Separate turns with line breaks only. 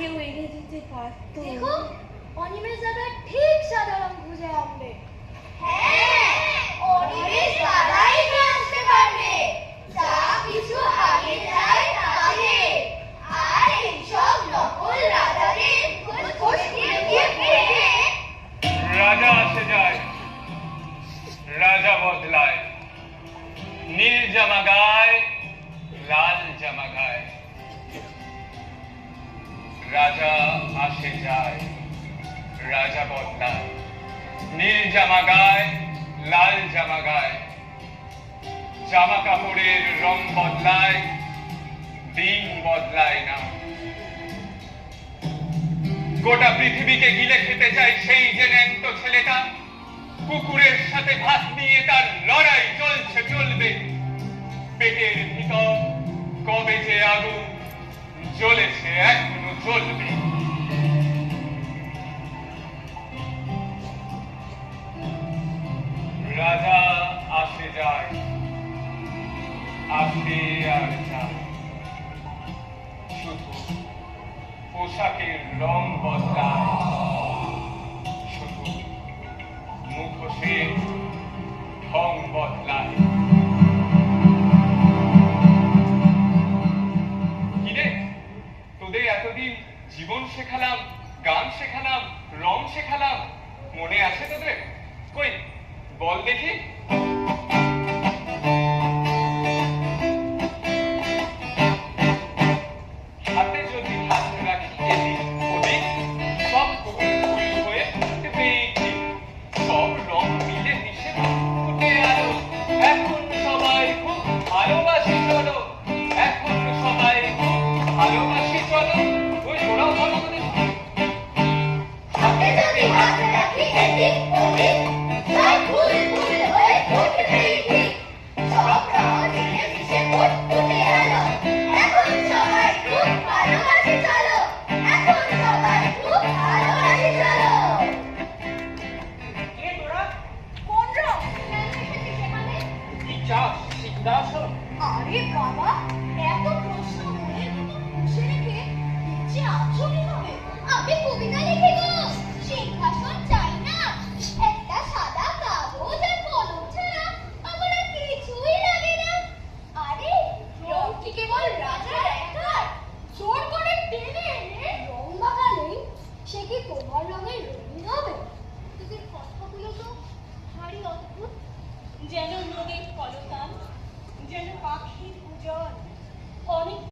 কেউ এনে দিতে পারতো।
দেখো অনিমেষ দাদা ঠিক সাদা রং খুঁজে আনবে।
হ্যাঁ, অনিমেষ দাদাই নিয়ে আসতে পারবে যা কিছু আগে যায় তাতে। আর এইসব নকল রাজাদের ফসকে দিয়ে ফেলে
রাজা আসে যায়, রাজা বদলায়, নীল জামা গায়, লাল জামা গায়। রাজা আসে যায়, রাজা বদলায়, নীল জামা গায়, লাল জামা গায়। জামা কাপড়ের রং বদলায়, দিন বদলায় না। গোটা পৃথিবীকে গিলে খেতে চায় সেই যে ন্যাংটো ছেলেটা। কুকুরের সাথে ভাত নিয়ে তার লড়াই চলছে চলবে। পেটের ভিতর কবে যে আগুন জ্বলেছে এখনো জ্বলবে। রাজা আসে যায়, আসে আর যায়। শুধু পোশাকের রং বদলায়, শুধু মুখোশের ঢং বদলায়। কিরে, তোদের এতদিন জীবন শেখালাম, গান শেখালাম, রং শেখালাম, মনে আছে তোদের? কই বল দেখি। হাতে যদি হাত রাখি এদিক ওদিক, সব ফুল হয়ে উঠবেই। সব রং মিলে মিশে ফুটে আলো। এখন সবাই খুব ভালোবাসি চলো, এখন সবাই খুব ভালোবাসি চলো। ওই ওরাও বলো